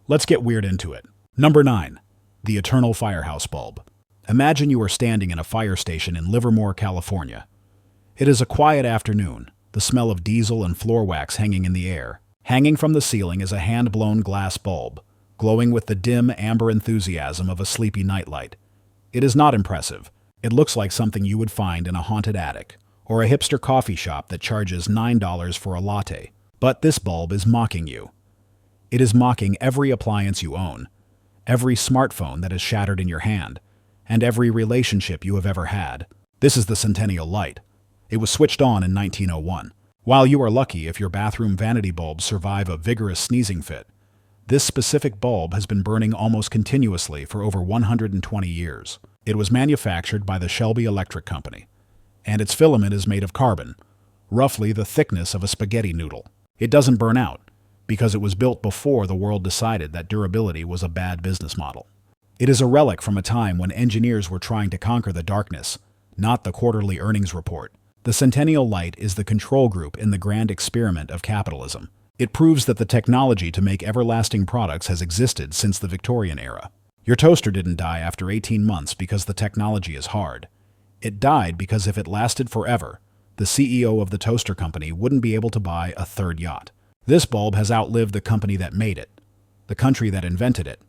Let's get weird into it. Number 9. The Eternal Firehouse Bulb. Imagine you are standing in a fire station in Livermore, California. It is a quiet afternoon, the smell of diesel and floor wax hanging in the air. Hanging from the ceiling is a hand-blown glass bulb, glowing with the dim, amber enthusiasm of a sleepy nightlight. It is not impressive. It looks like something you would find in a haunted attic, or a hipster coffee shop that charges $9 for a latte. But this bulb is mocking you. It is mocking every appliance you own, every smartphone that is shattered in your hand, and every relationship you have ever had. This is the Centennial Light. It was switched on in 1901. While you are lucky if your bathroom vanity bulbs survive a vigorous sneezing fit, this specific bulb has been burning almost continuously for over 120 years. It was manufactured by the Shelby Electric Company, and its filament is made of carbon, roughly the thickness of a spaghetti noodle. It doesn't burn out, because it was built before the world decided that durability was a bad business model. It is a relic from a time when engineers were trying to conquer the darkness, not the quarterly earnings report. The Centennial Light is the control group in the grand experiment of capitalism. It proves that the technology to make everlasting products has existed since the Victorian era. Your toaster didn't die after 18 months because the technology is hard. It died because if it lasted forever, the CEO of the toaster company wouldn't be able to buy a third yacht. This bulb has outlived the company that made it, the country that invented it,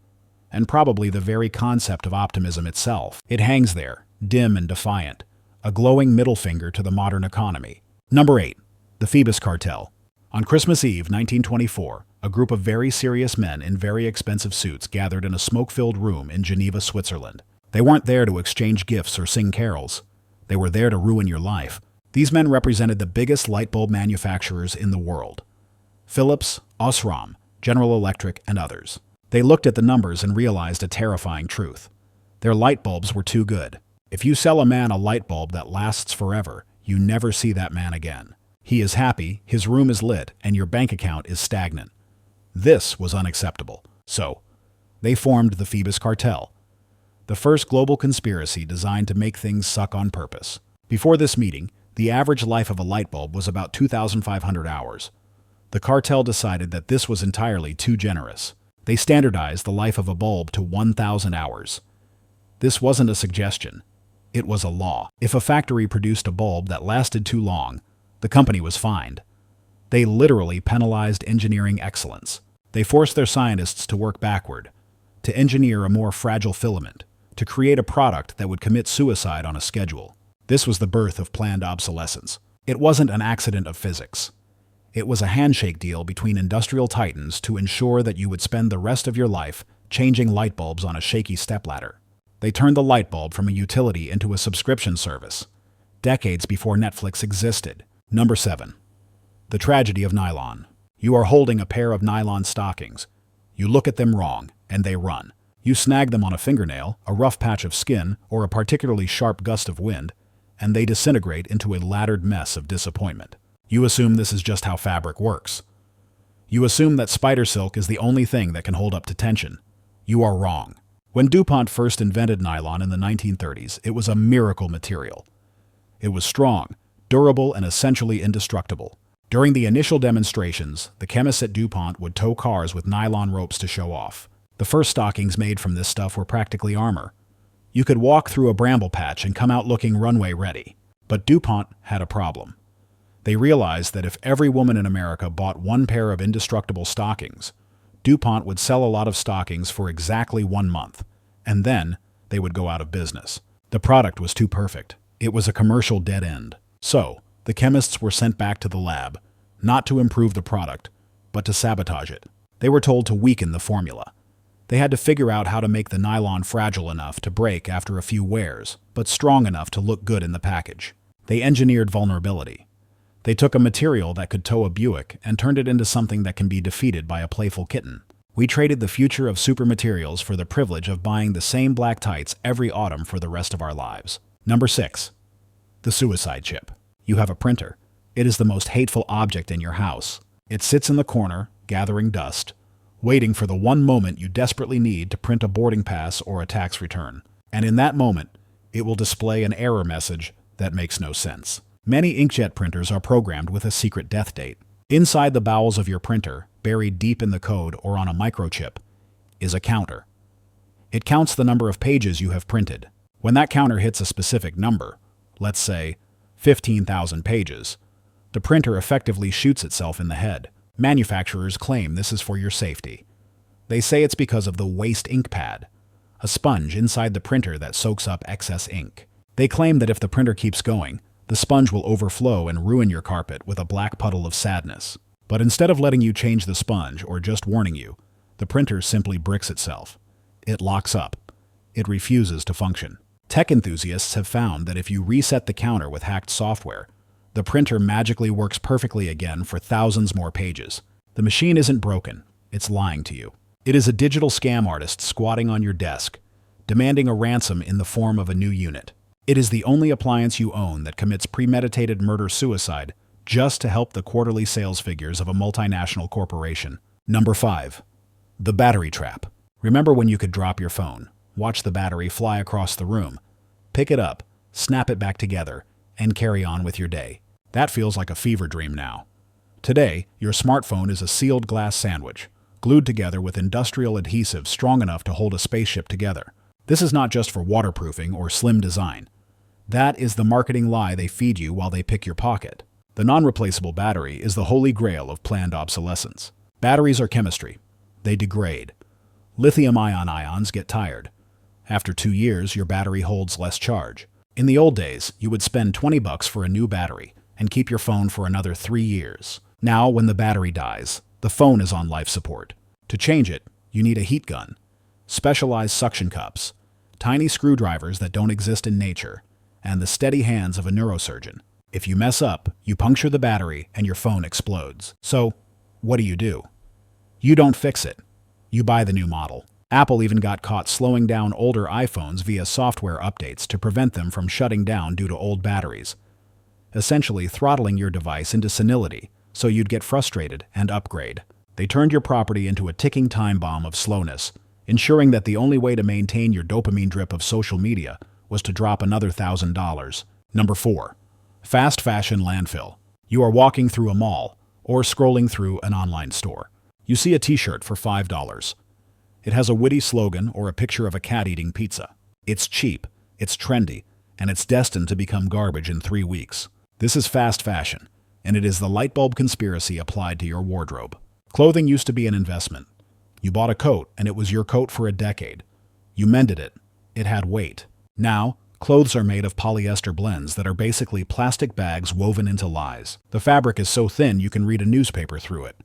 and probably the very concept of optimism itself. It hangs there, dim and defiant, a glowing middle finger to the modern economy. Number 8. The Phoebus Cartel. On Christmas Eve, 1924, a group of very serious men in very expensive suits gathered in a smoke-filled room in Geneva, Switzerland. They weren't there to exchange gifts or sing carols. They were there to ruin your life. These men represented the biggest light bulb manufacturers in the world: Philips, Osram, General Electric, and others. They looked at the numbers and realized a terrifying truth. Their light bulbs were too good. If you sell a man a light bulb that lasts forever, you never see that man again. He is happy, his room is lit, and your bank account is stagnant. This was unacceptable. So, they formed the Phoebus Cartel, the first global conspiracy designed to make things suck on purpose. Before this meeting, the average life of a light bulb was about 2,500 hours. The cartel decided that this was entirely too generous. They standardized the life of a bulb to 1,000 hours. This wasn't a suggestion. It was a law. If a factory produced a bulb that lasted too long, the company was fined. They literally penalized engineering excellence. They forced their scientists to work backward, to engineer a more fragile filament, to create a product that would commit suicide on a schedule. This was the birth of planned obsolescence. It wasn't an accident of physics. It was a handshake deal between industrial titans to ensure that you would spend the rest of your life changing light bulbs on a shaky stepladder. They turned the light bulb from a utility into a subscription service, decades before Netflix existed. Number 7. The Tragedy of Nylon. You are holding a pair of nylon stockings. You look at them wrong, and they run. You snag them on a fingernail, a rough patch of skin, or a particularly sharp gust of wind, and they disintegrate into a laddered mess of disappointment. You assume this is just how fabric works. You assume that spider silk is the only thing that can hold up to tension. You are wrong. When DuPont first invented nylon in the 1930s, it was a miracle material. It was strong, durable, and essentially indestructible. During the initial demonstrations, the chemists at DuPont would tow cars with nylon ropes to show off. The first stockings made from this stuff were practically armor. You could walk through a bramble patch and come out looking runway ready. But DuPont had a problem. They realized that if every woman in America bought one pair of indestructible stockings, DuPont would sell a lot of stockings for exactly 1 month, and then they would go out of business. The product was too perfect. It was a commercial dead end. So, the chemists were sent back to the lab, not to improve the product, but to sabotage it. They were told to weaken the formula. They had to figure out how to make the nylon fragile enough to break after a few wears, but strong enough to look good in the package. They engineered vulnerability. They took a material that could tow a Buick and turned it into something that can be defeated by a playful kitten. We traded the future of super materials for the privilege of buying the same black tights every autumn for the rest of our lives. Number 6. The suicide chip. You have a printer. It is the most hateful object in your house. It sits in the corner, gathering dust, waiting for the one moment you desperately need to print a boarding pass or a tax return. And in that moment, it will display an error message that makes no sense. Many inkjet printers are programmed with a secret death date. Inside the bowels of your printer, buried deep in the code or on a microchip, is a counter. It counts the number of pages you have printed. When that counter hits a specific number, let's say 15,000 pages, the printer effectively shoots itself in the head. Manufacturers claim this is for your safety. They say it's because of the waste ink pad, a sponge inside the printer that soaks up excess ink. They claim that if the printer keeps going, the sponge will overflow and ruin your carpet with a black puddle of sadness. But instead of letting you change the sponge or just warning you, the printer simply bricks itself. It locks up. It refuses to function. Tech enthusiasts have found that if you reset the counter with hacked software, the printer magically works perfectly again for thousands more pages. The machine isn't broken. It's lying to you. It is a digital scam artist squatting on your desk, demanding a ransom in the form of a new unit. It is the only appliance you own that commits premeditated murder-suicide just to help the quarterly sales figures of a multinational corporation. Number 5. The battery trap. Remember when you could drop your phone, watch the battery fly across the room, pick it up, snap it back together, and carry on with your day? That feels like a fever dream now. Today, your smartphone is a sealed glass sandwich, glued together with industrial adhesive strong enough to hold a spaceship together. This is not just for waterproofing or slim design. That is the marketing lie they feed you while they pick your pocket. The non-replaceable battery is the holy grail of planned obsolescence. Batteries are chemistry. They degrade. Lithium-ion ions get tired. After 2 years, your battery holds less charge. In the old days, you would spend $20 for a new battery and keep your phone for another 3 years. Now, when the battery dies, the phone is on life support. To change it, you need a heat gun, specialized suction cups, tiny screwdrivers that don't exist in nature, and the steady hands of a neurosurgeon. If you mess up, you puncture the battery and your phone explodes. So, what do? You don't fix it. You buy the new model. Apple even got caught slowing down older iPhones via software updates to prevent them from shutting down due to old batteries, essentially throttling your device into senility so you'd get frustrated and upgrade. They turned your property into a ticking time bomb of slowness, ensuring that the only way to maintain your dopamine drip of social media was to drop another $1,000. Number 4. Fast fashion landfill. You are walking through a mall or scrolling through an online store. You see a t-shirt for $5. It has a witty slogan or a picture of a cat eating pizza. It's cheap, it's trendy, and it's destined to become garbage in 3 weeks. This is fast fashion, and it is the Lightbulb conspiracy applied to your wardrobe. Clothing used to be an investment. You bought a coat, and it was your coat for a decade. You mended it. It had weight. Now, clothes are made of polyester blends that are basically plastic bags woven into lies. The fabric is so thin you can read a newspaper through it.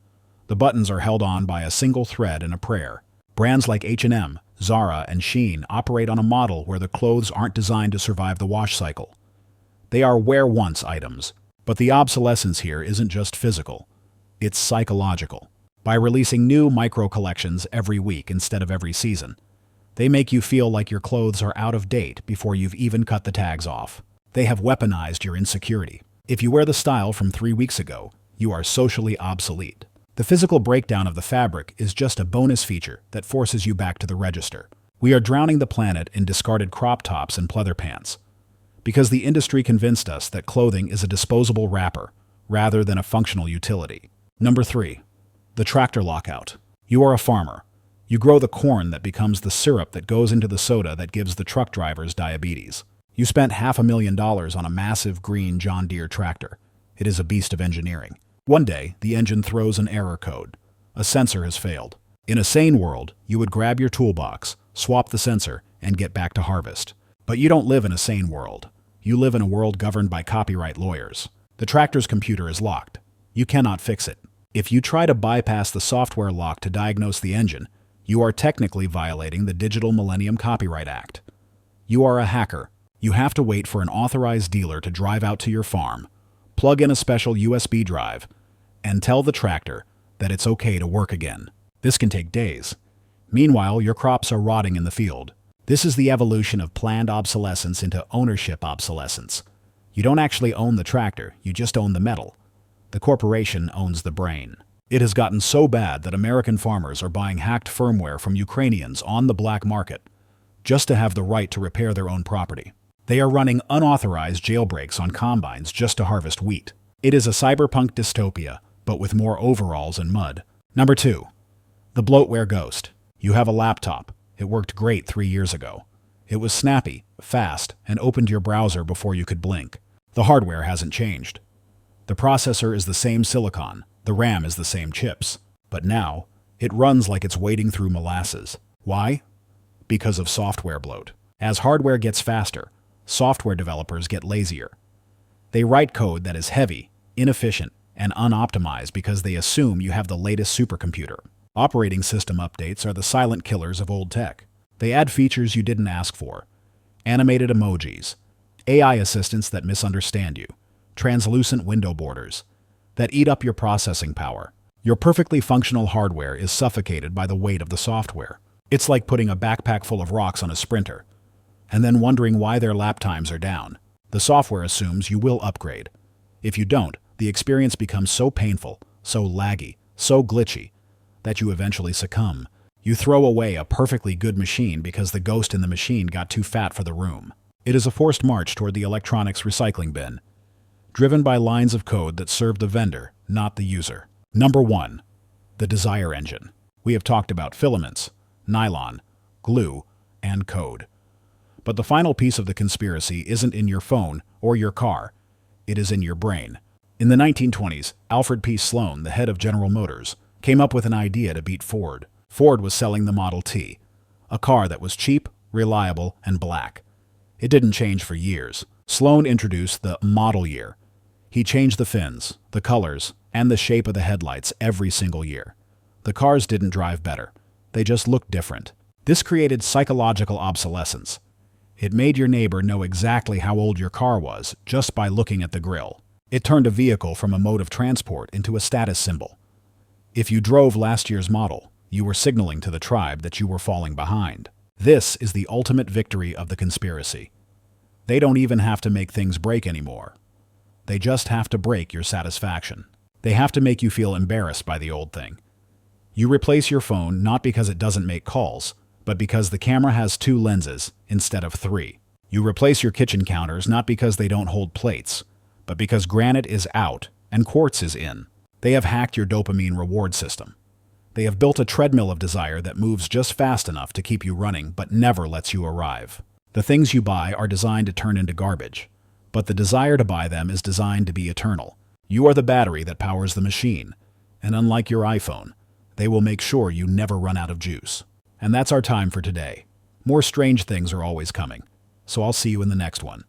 The buttons are held on by a single thread and a prayer. Brands like H&M, Zara, and Shein operate on a model where the clothes aren't designed to survive the wash cycle. They are wear-once items. But the obsolescence here isn't just physical. It's psychological. By releasing new micro-collections every week instead of every season, they make you feel like your clothes are out of date before you've even cut the tags off. They have weaponized your insecurity. If you wear the style from 3 weeks ago, you are socially obsolete. The physical breakdown of the fabric is just a bonus feature that forces you back to the register. We are drowning the planet in discarded crop tops and pleather pants, because the industry convinced us that clothing is a disposable wrapper rather than a functional utility. Number 3. The Tractor Lockout. You are a farmer. You grow the corn that becomes the syrup that goes into the soda that gives the truck drivers diabetes. You spent $500,000 on a massive green John Deere tractor. It is a beast of engineering. One day, the engine throws an error code. A sensor has failed. In a sane world, you would grab your toolbox, swap the sensor, and get back to harvest. But you don't live in a sane world. You live in a world governed by copyright lawyers. The tractor's computer is locked. You cannot fix it. If you try to bypass the software lock to diagnose the engine, you are technically violating the Digital Millennium Copyright Act. You are a hacker. You have to wait for an authorized dealer to drive out to your farm, plug in a special USB drive, and tell the tractor that it's okay to work again. This can take days. Meanwhile, your crops are rotting in the field. This is the evolution of planned obsolescence into ownership obsolescence. You don't actually own the tractor, you just own the metal. The corporation owns the brain. It has gotten so bad that American farmers are buying hacked firmware from Ukrainians on the black market just to have the right to repair their own property. They are running unauthorized jailbreaks on combines just to harvest wheat. It is a cyberpunk dystopia, but with more overalls and mud. Number 2. The Bloatware Ghost. You have a laptop. It worked great 3 years ago. It was snappy, fast, and opened your browser before you could blink. The hardware hasn't changed. The processor is the same silicon, the RAM is the same chips. But now, it runs like it's wading through molasses. Why? Because of software bloat. As hardware gets faster, software developers get lazier. They write code that is heavy, inefficient, and unoptimized because they assume you have the latest supercomputer. Operating system updates are the silent killers of old tech. They add features you didn't ask for. Animated emojis, AI assistants that misunderstand you, translucent window borders that eat up your processing power. Your perfectly functional hardware is suffocated by the weight of the software. It's like putting a backpack full of rocks on a sprinter, and then wondering why their lap times are down. The software assumes you will upgrade. If you don't, the experience becomes so painful, so laggy, so glitchy, that you eventually succumb. You throw away a perfectly good machine because the ghost in the machine got too fat for the room. It is a forced march toward the electronics recycling bin, driven by lines of code that serve the vendor, not the user. Number 1. The desire engine. We have talked about filaments, nylon, glue, and code. But the final piece of the conspiracy isn't in your phone or your car. It is in your brain. In the 1920s, Alfred P. Sloan, the head of General Motors, came up with an idea to beat Ford. Ford was selling the Model T, a car that was cheap, reliable, and black. It didn't change for years. Sloan introduced the model year. He changed the fins, the colors, and the shape of the headlights every single year. The cars didn't drive better. They just looked different. This created psychological obsolescence. It made your neighbor know exactly how old your car was just by looking at the grille. It turned a vehicle from a mode of transport into a status symbol. If you drove last year's model, you were signaling to the tribe that you were falling behind. This is the ultimate victory of the conspiracy. They don't even have to make things break anymore. They just have to break your satisfaction. They have to make you feel embarrassed by the old thing. You replace your phone not because it doesn't make calls, but because the camera has 2 lenses instead of 3. You replace your kitchen counters not because they don't hold plates, but because granite is out and quartz is in. They have hacked your dopamine reward system. They have built a treadmill of desire that moves just fast enough to keep you running but never lets you arrive. The things you buy are designed to turn into garbage, but the desire to buy them is designed to be eternal. You are the battery that powers the machine, and unlike your iPhone, they will make sure you never run out of juice. And that's our time for today. More strange things are always coming, so I'll see you in the next one.